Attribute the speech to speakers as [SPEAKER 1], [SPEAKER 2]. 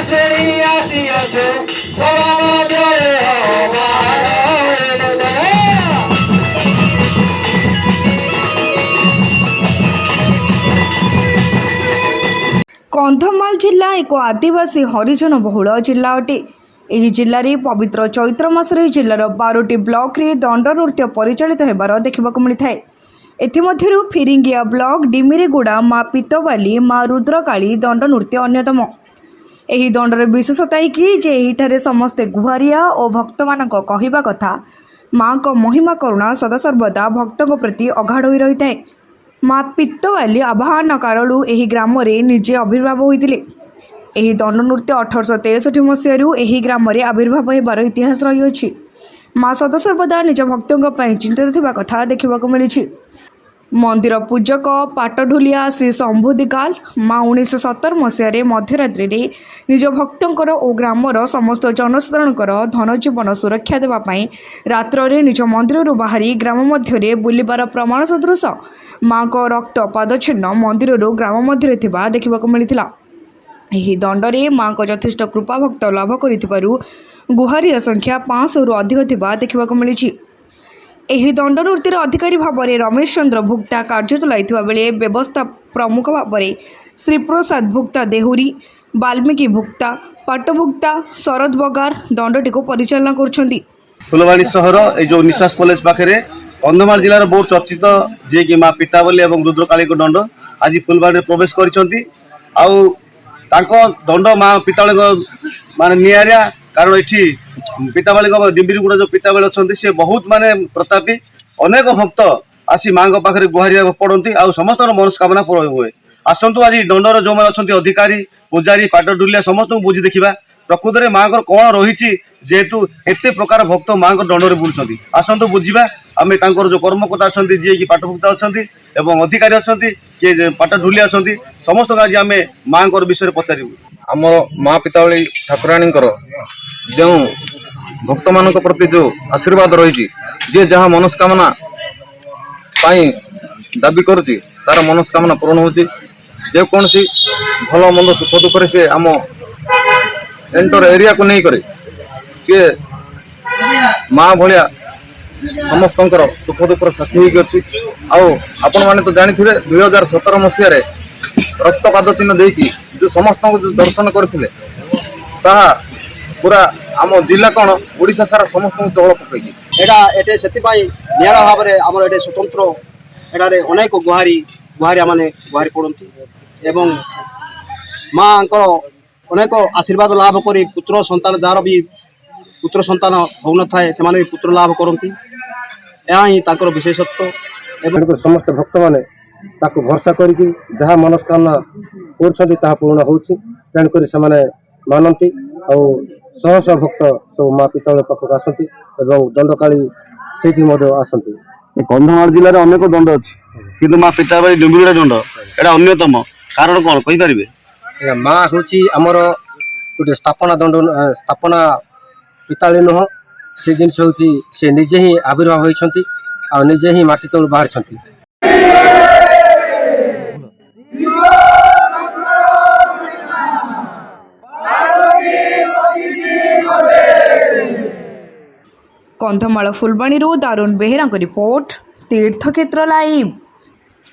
[SPEAKER 1] শ্রেণী আসিয়াছে সভা মধ্যে
[SPEAKER 2] कंधमाल जिला एक आदिवासी हरिजन बहुल जिला अटे। ଏହି ଜିଲ୍ଲାରେ ପବିତ୍ର ଚୈତ୍ର ମାସରେ ଜିଲ୍ଲାର 12ଟି ବ୍ଲକରେ ଦଣ୍ଡ ନୃତ୍ୟ ପରିଚାଳିତ ହେବାର ଦେଖିବାକୁ ମିଳିଥାଏ। ଏଥିମଧ୍ୟରୁ ଫିରିଙ୍ଗିଆ ବ୍ଲକ ଡିମିରିଗୁଡ଼ା ମା ପିତବାଲି ମା ରୁଦ୍ରକାଳୀ ଦଣ୍ଡ ନୃତ୍ୟ ଅନ୍ୟତମ। ଏହି ଦଣ୍ଡର ବିଶେଷତା କି ଯେ ଏହିଠାରେ ସମସ୍ତେ ଗୁହାରିଆ ଓ ଭକ୍ତମାନଙ୍କ କହିବା କଥା ମାଙ୍କ ମହିମା କରୁଣା ସଦାସର୍ବଦା ଭକ୍ତଙ୍କ ପ୍ରତି ଅଗାଢ଼ ହୋଇ ରହିଥାଏ। ମା ପିତବାଲି ଆବାହନ କାଳରୁ ଏହି ଗ୍ରାମରେ ନିଜେ ଆବିର୍ଭାବ ହୋଇଥିଲେ। ଏହି ଦଣ୍ଡ ନୃତ୍ୟ 1863 ମସିହାରୁ ଏହି ଗ୍ରାମରେ ଆବିର୍ଭାବ ହେବାର ଇତିହାସ ରହିଅଛି। ମା ସଦାସର୍ବଦା ନିଜ ଭକ୍ତଙ୍କ ପାଇଁ ଚିନ୍ତିତ ଥିବା କଥା ଦେଖିବାକୁ ମିଳିଛି। ମନ୍ଦିର ପୂଜକ ପାଟଢୁଲିଆ ଶ୍ରୀ ଶମ୍ଭୁ ଦିଗାଲ ମା 1917 ମସିହାରେ ମଧ୍ୟରାତ୍ରିରେ ନିଜ ଭକ୍ତଙ୍କର ଓ ଗ୍ରାମର ସମସ୍ତ ଜନସାଧାରଣଙ୍କର ଧନଜୀବନ ସୁରକ୍ଷା ଦେବା ପାଇଁ ରାତ୍ରରେ ନିଜ ମନ୍ଦିରରୁ ବାହାରି ଗ୍ରାମ ମଧ୍ୟରେ ବୁଲିବାର ପ୍ରମାଣ ସଦୃଶ ମାଙ୍କ ରକ୍ତ ପାଦଚିହ୍ନ ମନ୍ଦିରରୁ ଗ୍ରାମ ମଧ୍ୟରେ ଥିବା ଦେଖିବାକୁ ମିଳିଥିଲା। ଏହି ଦଣ୍ଡରେ ମାଙ୍କ ଯଥେଷ୍ଟ କୃପା ଭକ୍ତ ଲାଭ କରିଥିବାରୁ ଗୁହାରିଆ ସଂଖ୍ୟା 500ରୁ ଅଧିକ ଥିବା ଦେଖିବାକୁ ମିଳିଛି। ଏହି ଦଣ୍ଡ ନୃତ୍ୟର ଅଧିକାରୀ ଭାବରେ ରମେଶ ଚନ୍ଦ୍ର ଭୁକ୍ତା କାର୍ଯ୍ୟ ତୁଲାଇଥିବା ବେଳେ ବ୍ୟବସ୍ଥା ପ୍ରମୁଖ ଭାବରେ ଶ୍ରୀପ୍ରସାଦ ଭୁକ୍ତା ଦେହୁରୀ, ବାଲ୍ମୀକି ଭୁକ୍ତା, ପାଟଭୁକ୍ତା, ଶରଦ ବଗାର ଦଣ୍ଡଟିକୁ ପରିଚାଳନା କରୁଛନ୍ତି।
[SPEAKER 3] ଫୁଲବାଣୀ ସହର এই যে নিশ্বাস কলেজ পাখে কন্ধমাল জেলার বহু চর্চিত যে কি মা পিতাবলী এবং রুদ্রকালী দণ্ড আজ ফুলবাড়ি প্রবেশ করেছেন। আউ তাঙ্ক দণ্ড মা পিতাবলী মানে নিয়ারিয়া কারণ এটি পিতাবলী ডিম্বিরিগুড়া যে পিতাবলী অনেক সে বহুত মানে প্রতাপী অনেক ভক্ত আসি মাঙ্ক পাখে গুহারিয়া পড়তে আর সমস্ত মনস্কামনা পূরণ হুয়ে। আসন্তু আজ দণ্ডর যে অনেক অধিকারী পূজারী পাটডুলিয়া সমস্ত বুঝি দেখা প্রকৃতরে মাঙ্কর কଣ রয়েছে যেহেতু এতে প্রকার ভক্ত মাঙ্কর দণ্ডরে বুলুচ্ছেন। আসন্তু বুঝিবা আমি তাঙ্কর যে কর্মকর্তা অনেক যে কি পাটভুক্তা অনেক এবং অধিকারী অনেক কিଏ ପାଟଢୁଲିଆ ଅଛନ୍ତି ସମସ୍ତଙ୍କୁ ଆଜି ଆମେ ମାଙ୍କର ବିଷୟରେ ପଚାରିବୁ।
[SPEAKER 4] ଆମର ମା ପିତାବଳୀ ଠାକୁରାଣୀଙ୍କର ଯେଉଁ ଭକ୍ତମାନଙ୍କ ପ୍ରତି ଯେଉଁ ଆଶୀର୍ବାଦ ରହିଛି ଯିଏ ଯାହା ମନସ୍କାମନା ପାଇଁ ଦାବି କରୁଛି ତାର ମନସ୍କାମନା ପୂରଣ ହେଉଛି। ଯେକୌଣସି ଭଲ ମନ୍ଦ ସୁଖ ଦୁଃଖରେ ସେ ଆମ ଏଣ୍ଟର ଏରିଆକୁ ନେଇକରି ସିଏ ମା ଭଳିଆ ସମସ୍ତଙ୍କର ସୁଖ ଦୁଃଖର ସାଥୀ ହେଇକି ଅଛି। ଆଉ ଆପଣମାନେ ତ ଜାଣିଥିବେ 2017 ମସିହାରେ ରକ୍ତପାତ ଚିହ୍ନ ଦେଇକି ଯେଉଁ ସମସ୍ତଙ୍କୁ ଯେଉଁ ଦର୍ଶନ କରିଥିଲେ ତାହା ପୁରା ଆମ ଜିଲ୍ଲା କ'ଣ ଓଡ଼ିଶା ସାରା ସମସ୍ତଙ୍କୁ ଚହଳ ପକାଇଛି।
[SPEAKER 5] ଏଇଟା ଏଠି ସେଥିପାଇଁ ନିଆରା ଭାବରେ ଆମର ଏଠି ସ୍ୱତନ୍ତ୍ର ଏଠାରେ ଅନେକ ଗୁହାରିଆ ମାନେ ଗୁହାରି ପଡ଼ନ୍ତି ଏବଂ ମାଆଙ୍କର ଅନେକ ଆଶୀର୍ବାଦ ଲାଭ କରି ପୁତ୍ର ସନ୍ତାନ ଯାହାର ବି ପୁତ୍ର ସନ୍ତାନ ହେଉନଥାଏ ସେମାନେ ବି ପୁତ୍ର ଲାଭ କରନ୍ତି। ଏହା ହିଁ ତାଙ୍କର ବିଶେଷତ୍ୱ। ଏବଂ ସମସ୍ତ ଭକ୍ତମାନେ ତାକୁ ଭରସା କରିକି ଯାହା ମନସ୍କାମନା କରୁଛନ୍ତି ତାହା ପୂରଣ ହେଉଛି। ତେଣୁକରି ସେମାନେ ମାନନ୍ତି ଆଉ ଶହ ଶହ ଭକ୍ତ ସବୁ ମା ପିତାବଳୀ ପାଖକୁ ଆସନ୍ତି ଏବଂ ଦଣ୍ଡକାଳୀ ସେଇଠି ମଧ୍ୟ ଆସନ୍ତି।
[SPEAKER 3] କନ୍ଧମାଳ ଜିଲ୍ଲାରେ ଅନେକ ଦଣ୍ଡ ଅଛି କିନ୍ତୁ ମା ପିତାବଳୀ ଡୁମ୍ବିରିଗୁଡ଼ା ଦଣ୍ଡ ଏଇଟା ଅନ୍ୟତମ। କାରଣ କ'ଣ କହିପାରିବେ?
[SPEAKER 5] ମା ହେଉଛି ଆମର ଗୋଟେ ସ୍ଥାପନା ପିତାବଳୀ ନୁହଁ, ସେ ଜିନିଷ ହେଉଛି ସେ ନିଜେ ହିଁ ଆବିର୍ଭାବ ହୋଇଛନ୍ତି ଆଉ ନିଜେ ହିଁ ମାଟି ତଳୁ ବାହାରିଛନ୍ତି।
[SPEAKER 2] कंधमाल फुलबाणी दारुण बेहेरा रिपोर्ट तीर्थक्षेत्र लाइव।